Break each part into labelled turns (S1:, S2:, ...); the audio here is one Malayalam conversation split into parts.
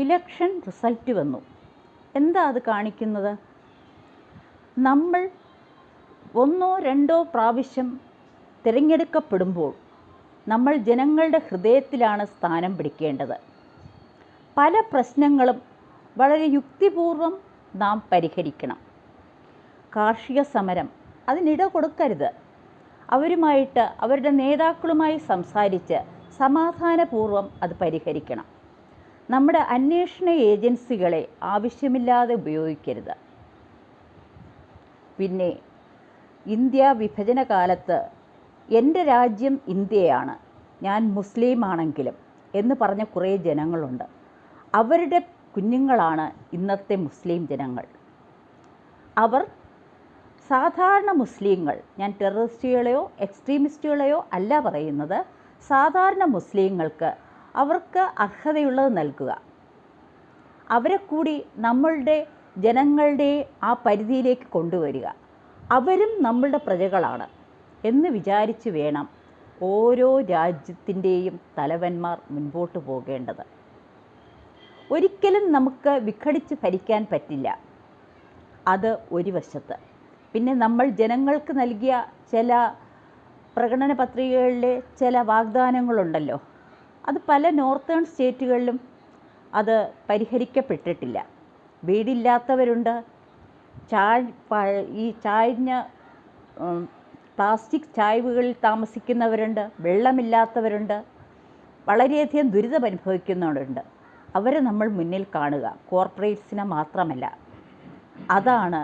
S1: ഇലക്ഷൻ റിസൾട്ട് വന്നു. എന്താ അത് കാണിക്കുന്നത്? നമ്മൾ ഒന്നോ രണ്ടോ പ്രാവശ്യം തിരഞ്ഞെടുക്കപ്പെടുമ്പോൾ നമ്മൾ ജനങ്ങളുടെ ഹൃദയത്തിലാണ് സ്ഥാനം പിടിക്കേണ്ടത്. പല പ്രശ്നങ്ങളും വളരെ യുക്തിപൂർവം നാം പരിഹരിക്കണം. കാർഷിക സമരം അതിനിട കൊടുക്കരുത്. അവരുടെ നേതാക്കളുമായി സംസാരിച്ച് സമാധാനപൂർവ്വം അത് പരിഹരിക്കണം. നമ്മുടെ അന്വേഷണ ഏജൻസികളെ ആവശ്യമില്ലാതെ ഉപയോഗിക്കരുത്. പിന്നെ ഇന്ത്യ വിഭജന കാലത്ത് എൻ്റെ രാജ്യം ഇന്ത്യയാണ്, ഞാൻ മുസ്ലിം ആണെങ്കിലും എന്ന് പറഞ്ഞ കുറേ ജനങ്ങളുണ്ട്. അവരുടെ കുഞ്ഞുങ്ങളാണ് ഇന്നത്തെ മുസ്ലിം ജനങ്ങൾ. അവർ സാധാരണ മുസ്ലിങ്ങൾ, ഞാൻ ടെററിസ്റ്റുകളെയോ എക്സ്ട്രീമിസ്റ്റുകളെയോ അല്ല പറയുന്നത്, സാധാരണ മുസ്ലിങ്ങൾക്ക് അവർക്ക് അർഹതയുള്ളത് നൽകുക. അവരെ കൂടി നമ്മളുടെ ജനങ്ങളുടെ ആ പരിധിയിലേക്ക് കൊണ്ടുവരിക. അവരും നമ്മളുടെ പ്രജകളാണ് എന്ന് വിചാരിച്ച് വേണം ഓരോ രാജ്യത്തിൻ്റെയും തലവന്മാർ മുൻപോട്ട് പോകേണ്ടത്. ഒരിക്കലും നമുക്ക് വിഘടിച്ച് ഭരിക്കാൻ പറ്റില്ല. അത് ഒരു വശത്ത്. പിന്നെ നമ്മൾ ജനങ്ങൾക്ക് നൽകിയ ചില പ്രകടന പത്രികകളിലെ ചില വാഗ്ദാനങ്ങളുണ്ടല്ലോ, അത് പല നോർത്തേൺ സ്റ്റേറ്റുകളിലും അത് പരിഹരിക്കപ്പെട്ടിട്ടില്ല. വീടില്ലാത്തവരുണ്ട്, ഈ ചായ്ഞ്ഞ പ്ലാസ്റ്റിക് ചായ്വുകളിൽ താമസിക്കുന്നവരുണ്ട്, വെള്ളമില്ലാത്തവരുണ്ട്, വളരെയധികം ദുരിതം അനുഭവിക്കുന്നവരുണ്ട്. അവരെ നമ്മൾ മുന്നിൽ കാണുക, കോർപ്പറേറ്റ്സിനെ മാത്രമല്ല. അതാണ്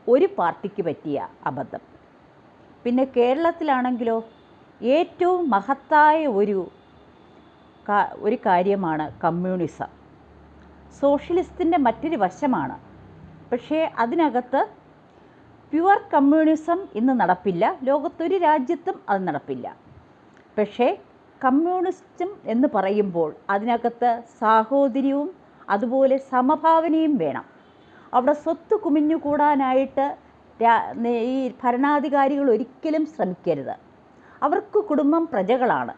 S1: ഒരു പാർട്ടിക്ക് പറ്റിയ അബദ്ധം. പിന്നെ കേരളത്തിലാണെങ്കിലോ ഏറ്റവും മഹത്തായ ഒരു കാര്യമാണ് കമ്മ്യൂണിസം. സോഷ്യലിസത്തിൻ്റെ മറ്റൊരു വശമാണ്. പക്ഷേ അതിനകത്ത് പ്യുവർ കമ്മ്യൂണിസം ഇന്ന് നടപ്പില്ല. ലോകത്തൊരു രാജ്യത്തും അത് നടപ്പില്ല. പക്ഷേ കമ്മ്യൂണിസം എന്ന് പറയുമ്പോൾ അതിനകത്ത് സാഹോദര്യവും അതുപോലെ സമഭാവനയും വേണം. അവിടെ സ്വത്ത് കുമിഞ്ഞുകൂടാനായിട്ട് ഈ ഭരണാധികാരികൾ ഒരിക്കലും ശ്രമിക്കരുത്. അവർക്ക് കുടുംബം പ്രജകളാണ്.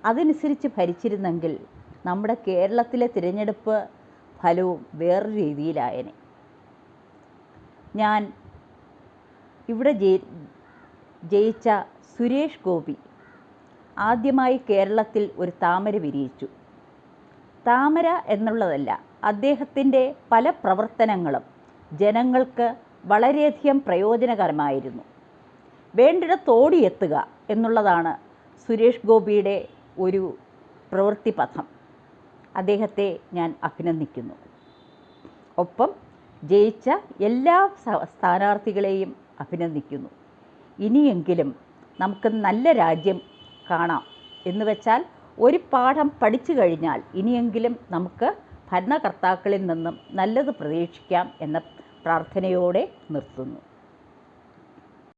S1: അതനുസരിച്ച് ഭരിച്ചിരുന്നെങ്കിൽ നമ്മുടെ കേരളത്തിലെ തിരഞ്ഞെടുപ്പ് ഫലവും വേറൊരു രീതിയിലായേനെ. ഞാൻ ഇവിടെ ജയിച്ച സുരേഷ് ഗോപി ആദ്യമായി കേരളത്തിൽ ഒരു താമര വിരിയിച്ചു. താമര എന്നുള്ളതല്ല, അദ്ദേഹത്തിൻ്റെ പല പ്രവർത്തനങ്ങളും ജനങ്ങൾക്ക് വളരെയധികം പ്രയോജനകരമായിരുന്നു. വേണ്ടിടത്തോടിയെത്തുക എന്നുള്ളതാണ് സുരേഷ് ഗോപിയുടെ ഒരു പ്രവൃത്തിപഥം. അദ്ദേഹത്തെ ഞാൻ അഭിനന്ദിക്കുന്നു. ഒപ്പം ജയിച്ച എല്ലാ സ്ഥാനാർത്ഥികളെയും അഭിനന്ദിക്കുന്നു. ഇനിയെങ്കിലും നമുക്ക് നല്ല രാജ്യം കാണാം. എന്ന് വെച്ചാൽ ഒരു പാഠം പഠിച്ചു കഴിഞ്ഞാൽ ഇനിയെങ്കിലും നമുക്ക് ഭരണകർത്താക്കളിൽ നിന്നും നല്ലത് പ്രതീക്ഷിക്കാം എന്ന പ്രാർത്ഥനയോടെ നിർത്തുന്നു.